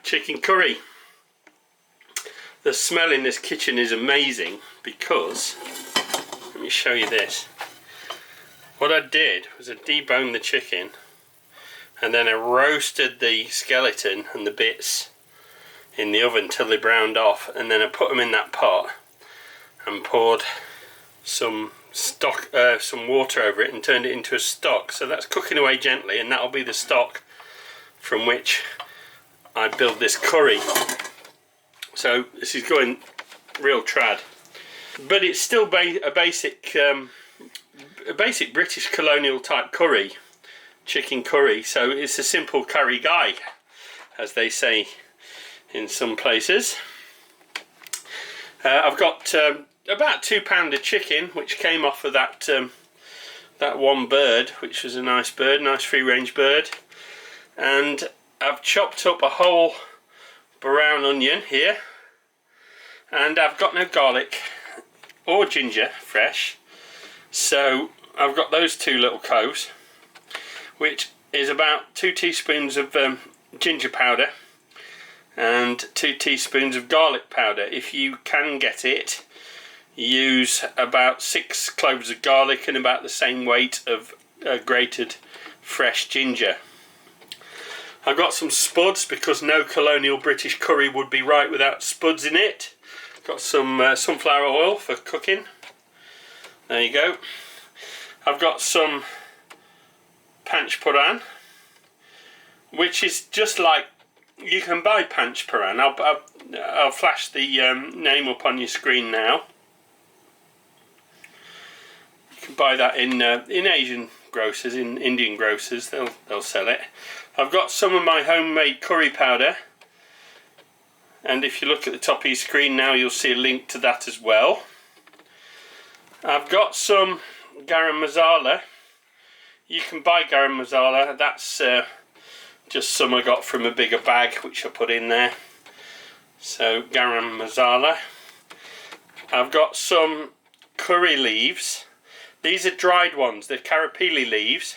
chicken curry. The smell in this kitchen is amazing because, let me show you this. What I did was I deboned the chicken and then I roasted the skeleton and the bits in the oven till they browned off, and then I put them in that pot and poured some water over it and turned it into a stock. So that's cooking away gently, and that'll be the stock from which I build this curry. So this is going real trad, but it's still a basic British colonial type curry, chicken curry. So it's a simple curry guy, as they say in some places. I've got about £2 of chicken, which came off of that one bird, which was a nice bird, nice free range bird, and I've chopped up a whole brown onion here, and I've got no garlic or ginger fresh, so I've got those two little cloves, which is about 2 teaspoons of ginger powder and 2 teaspoons of garlic powder. If you can get it, use about 6 cloves of garlic and about the same weight of grated fresh ginger. I've got some spuds because no colonial British curry would be right without spuds in it. Got some sunflower oil for cooking. There you go. I've got some panch purran, which is just like, you can buy panch purran. I'll flash the name up on your screen now. You can buy that in Asian grocers, in Indian grocers. They'll sell it. I've got some of my homemade curry powder, and if you look at the top of your screen now, you'll see a link to that as well. I've got some garam masala. You can buy garam masala. That's just some I got from a bigger bag, which I put in there. So garam masala. I've got some curry leaves. These are dried ones. They're carapili leaves.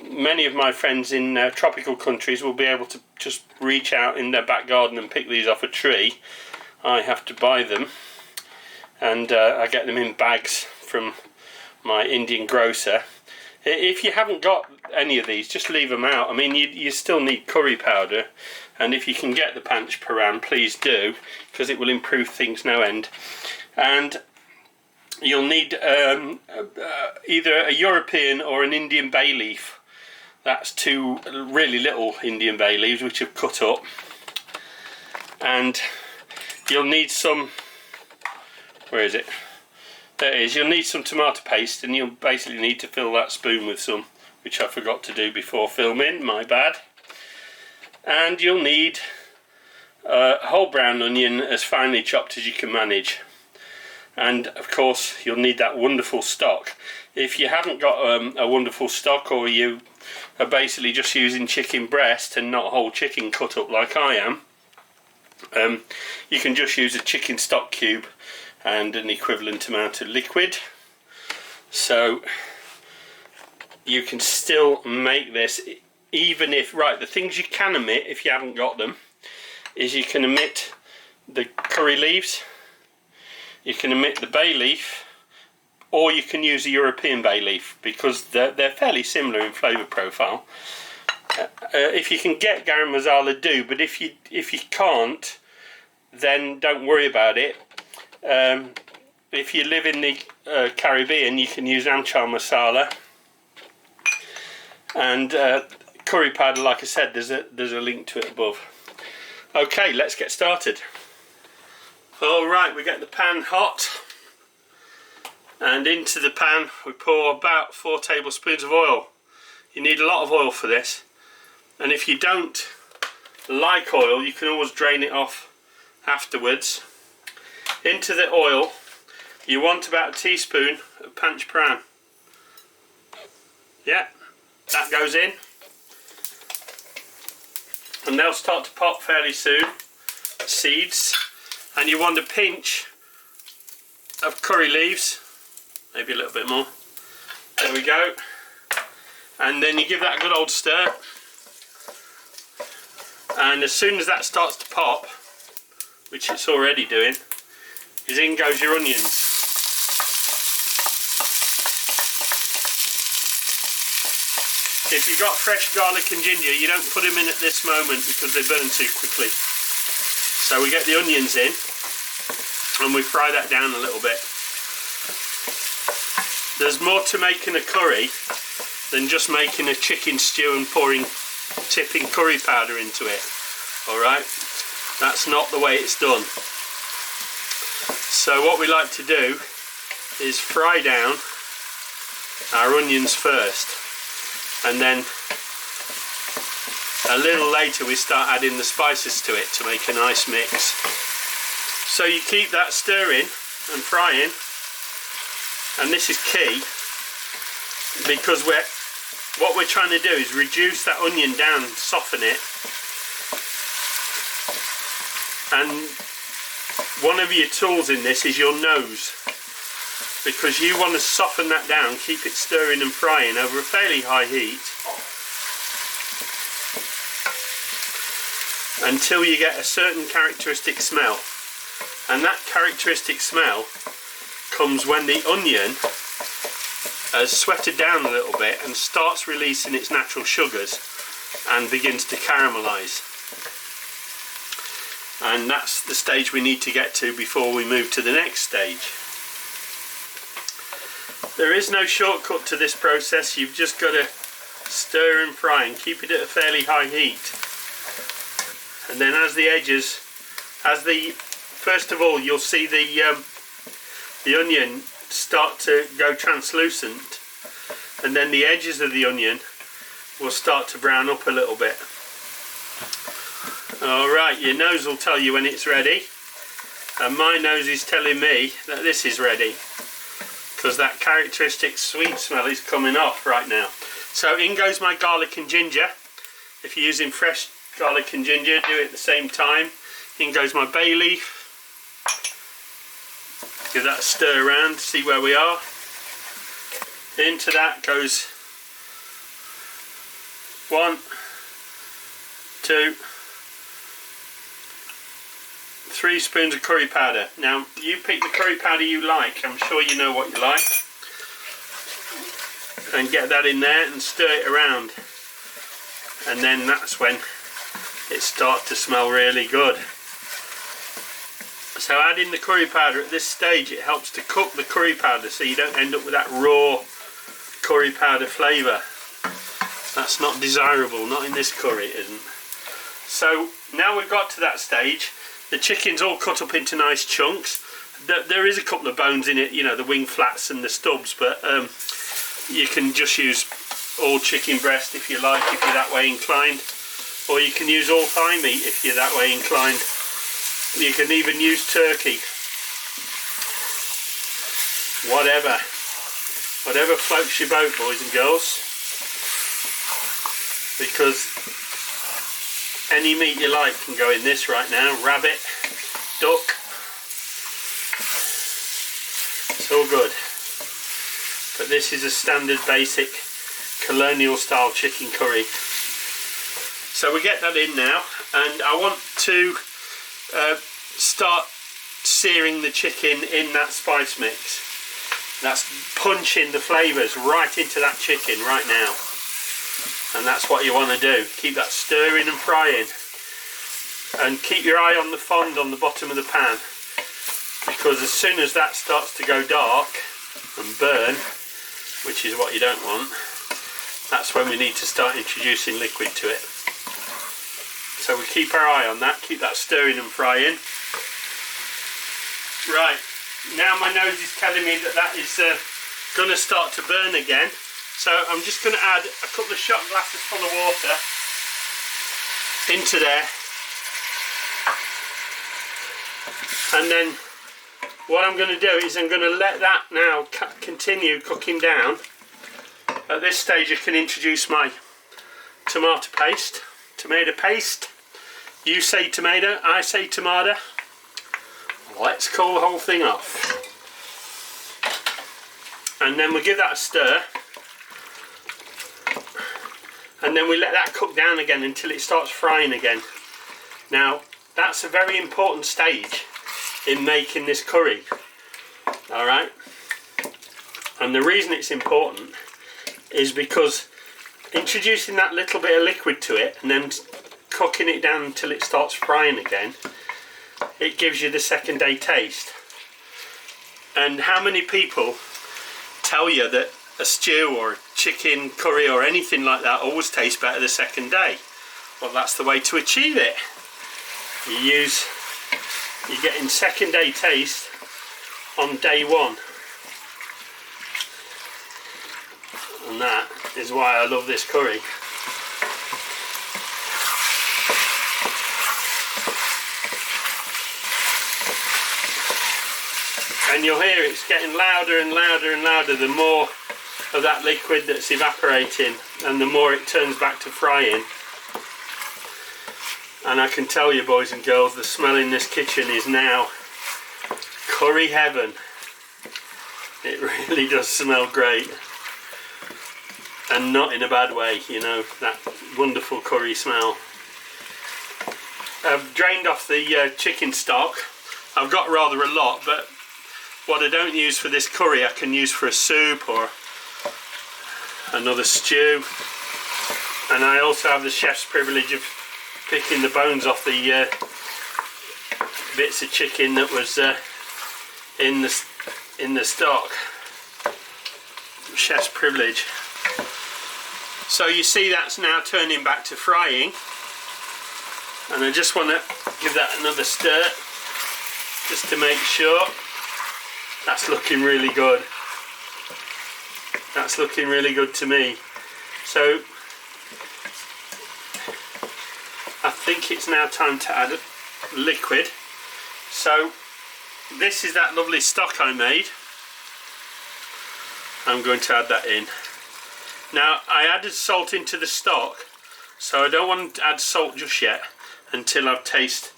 Many of my friends in tropical countries will be able to just reach out in their back garden and pick these off a tree. I have to buy them, and I get them in bags from my Indian grocer. If you haven't got any of these, just leave them out. I mean, you still need curry powder, and if you can get the panch purran, please do, because it will improve things no end. And you'll need either a European or an Indian bay leaf. That's 2 really little Indian bay leaves which I've cut up. And you'll need some, where is it? There it is. You'll need some tomato paste, and you'll basically need to fill that spoon with some, which I forgot to do before filming, my bad. And you'll need a whole brown onion as finely chopped as you can manage. And of course you'll need that wonderful stock. If you haven't got a wonderful stock, or you are basically just using chicken breast and not whole chicken cut up like I am, you can just use a chicken stock cube and an equivalent amount of liquid. So you can still make this, even if, right, the things you can omit if you haven't got them is you can omit the curry leaves, you can omit the bay leaf, or you can use a European bay leaf, because they're fairly similar in flavour profile. If you can get garam masala, do, but if you can't, then don't worry about it. If you live in the Caribbean, you can use anchar masala, and curry powder, like I said, there's a link to it above. Okay, let's get started. Alright, we get the pan hot, and into the pan we pour about 4 tablespoons of oil. You need a lot of oil for this, and if you don't like oil, you can always drain it off afterwards. Into the oil you want about a teaspoon of panch purran. Yeah, that goes in, and they'll start to pop fairly soon, seeds. And you want a pinch of curry leaves, maybe a little bit more. There we go. And then you give that a good old stir. And as soon as that starts to pop, which it's already doing, is in goes your onions. If you've got fresh garlic and ginger, you don't put them in at this moment because they burn too quickly. So we get the onions in and we fry that down a little bit. There's more to making a curry than just making a chicken stew and tipping curry powder into it. Alright? That's not the way it's done. So what we like to do is fry down our onions first, and then a little later we start adding the spices to it to make a nice mix. So you keep that stirring and frying, and this is key because what we're trying to do is reduce that onion down, soften it, and one of your tools in this is your nose, because you want to soften that down, keep it stirring and frying over a fairly high heat until you get a certain characteristic smell. And that characteristic smell comes when the onion has sweated down a little bit and starts releasing its natural sugars and begins to caramelise. And that's the stage we need to get to before we move to the next stage. There is no shortcut to this process. You've just got to stir and fry and keep it at a fairly high heat. And then as the edges, first of all you'll see the onion start to go translucent, and then the edges of the onion will start to brown up a little bit. Alright, your nose will tell you when it's ready, and my nose is telling me that this is ready, because that characteristic sweet smell is coming off right now. So in goes my garlic and ginger. If you're using fresh garlic and ginger, do it at the same time. In goes my bay leaf. Give that a stir around, see where we are. Into that goes 1, 2, 3 spoons of curry powder. Now you pick the curry powder you like, I'm sure you know what you like, and get that in there and stir it around, and then that's when it starts to smell really good. So adding the curry powder at this stage, it helps to cook the curry powder so you don't end up with that raw curry powder flavour. That's not desirable, not in this curry it isn't. So now we've got to that stage, the chicken's all cut up into nice chunks. There is a couple of bones in it, you know, the wing flats and the stubs, but you can just use all chicken breast if you like, if you're that way inclined, or you can use all thigh meat if you're that way inclined. You can even use turkey. Whatever floats your boat, boys and girls, because any meat you like can go in this right now. Rabbit, duck, it's all good. But this is a standard basic colonial style chicken curry. So we get that in now, and I want to start searing the chicken in that spice mix. That's punching the flavours right into that chicken right now, and that's what you want to do. Keep that stirring and frying, and keep your eye on the fond on the bottom of the pan, because as soon as that starts to go dark and burn, which is what you don't want, that's when we need to start introducing liquid to it. So we keep our eye on that, keep that stirring and frying. Right, now my nose is telling me that that is going to start to burn again. So I'm just going to add a couple of shot glasses full of water into there. And then what I'm going to do is I'm going to let that now continue cooking down. At this stage I can introduce my tomato paste. You say tomato, I say tomato. Let's cool the whole thing off. And then we give that a stir. And then we let that cook down again until it starts frying again. Now that's a very important stage in making this curry, alright? And the reason it's important is because introducing that little bit of liquid to it and then cooking it down until it starts frying again, it gives you the second day taste. And how many people tell you that a stew or a chicken curry or anything like that always tastes better the second day? Well, that's the way to achieve it. You're getting second day taste on day one. And that is why I love this curry. And you'll hear it's getting louder and louder and louder the more of that liquid that's evaporating and the more it turns back to frying. And I can tell you, boys and girls, the smell in this kitchen is now curry heaven. It really does smell great. And not in a bad way, you know, that wonderful curry smell. I've drained off the chicken stock. I've got rather a lot, but what I don't use for this curry I can use for a soup or another stew. And I also have the chef's privilege of picking the bones off the bits of chicken that was in the stock. Chef's privilege. So you see that's now turning back to frying, and I just want to give that another stir just to make sure. That's looking really good. That's looking really good to me. So I think it's now time to add liquid. So this is that lovely stock I made. I'm going to add that in. Now I added salt into the stock, so I don't want to add salt just yet until I've tasted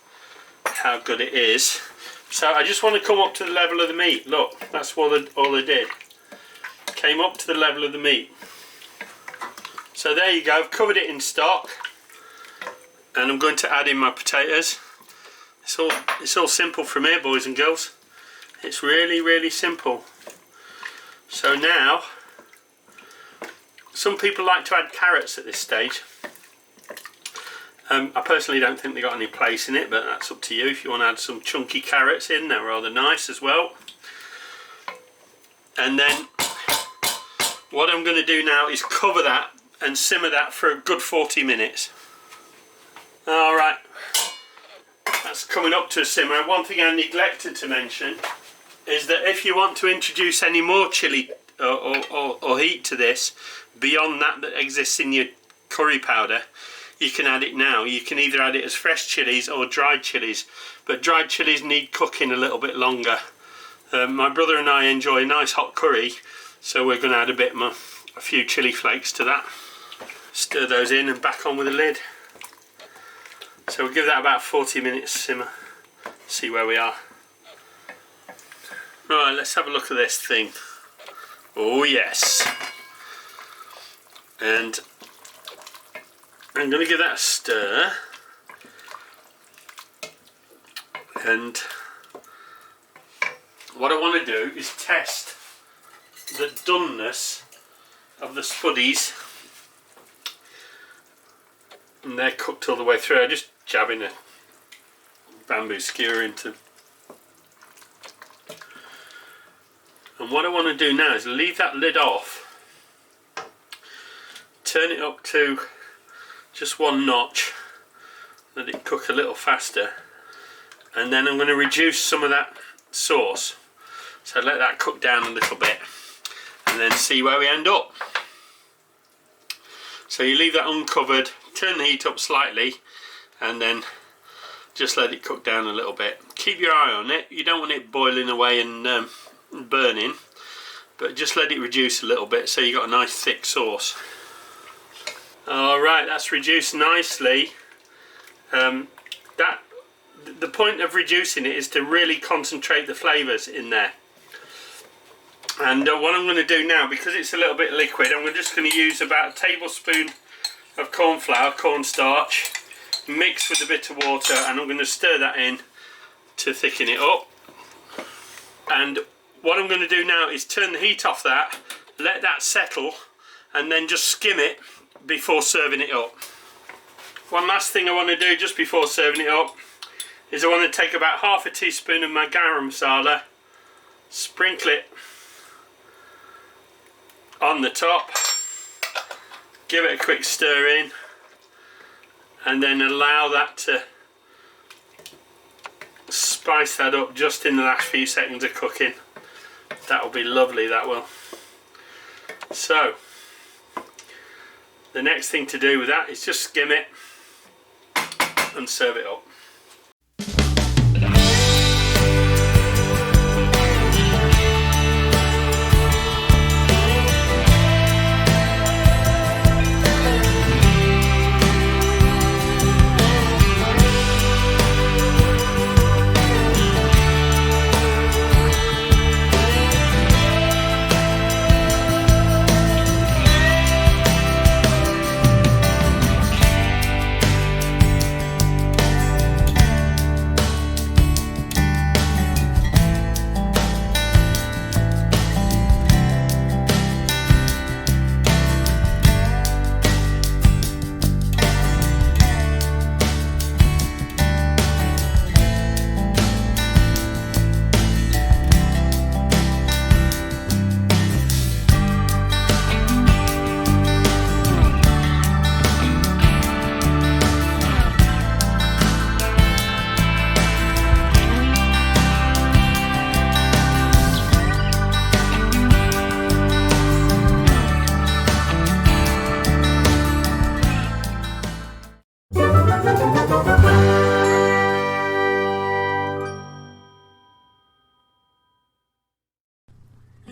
how good it is. So I just want to come up to the level of the meat. Look, that's all I did. Came up to the level of the meat. So there you go, I've covered it in stock. And I'm going to add in my potatoes. It's all simple from here, boys and girls. It's really, really simple. So now, some people like to add carrots at this stage. I personally don't think they got any place in it, but that's up to you. If you want to add some chunky carrots in, they're rather nice as well. And then what I'm going to do now is cover that and simmer that for a good 40 minutes. Alright, that's coming up to a simmer. One thing I neglected to mention is that if you want to introduce any more chilli or heat to this beyond that exists in your curry powder, you can add it now. You can either add it as fresh chilies or dried chilies, but dried chilies need cooking a little bit longer. My brother and I enjoy a nice hot curry, so we're going to add a few chili flakes to that. Stir those in and back on with the lid. So we'll give that about 40 minutes simmer. See where we are. Right, let's have a look at this thing. Oh yes. And I'm going to give that a stir. And what I want to do is test the doneness of the spuddies. And they're cooked all the way through. I'm just jabbing a bamboo skewer into. And what I want to do now is leave that lid off, turn it up to just one notch, let it cook a little faster, and then I'm going to reduce some of that sauce. So let that cook down a little bit and then see where we end up. So you leave that uncovered, turn the heat up slightly, and then just let it cook down a little bit. Keep your eye on it. You don't want it boiling away and burning, but just let it reduce a little bit so you got a nice thick sauce. Alright, that's reduced nicely. The point of reducing it is to really concentrate the flavours in there. And what I'm going to do now, because it's a little bit liquid, I'm just going to use about a tablespoon of corn flour, cornstarch, mixed with a bit of water, and I'm going to stir that in to thicken it up. And what I'm going to do now is turn the heat off that, let that settle, and then just skim it before serving it up. One last thing I want to do just before serving it up is I want to take about half a teaspoon of my garam masala, sprinkle it on the top, give it a quick stir in, and then allow that to spice that up just in the last few seconds of cooking. That will be lovely, that will. So the next thing to do with that is just skim it and serve it up.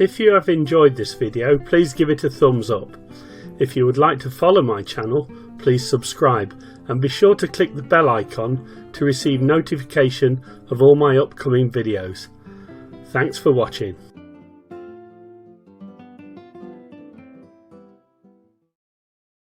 If you have enjoyed this video, please give it a thumbs up. If you would like to follow my channel, please subscribe and be sure to click the bell icon to receive notification of all my upcoming videos. Thanks for watching.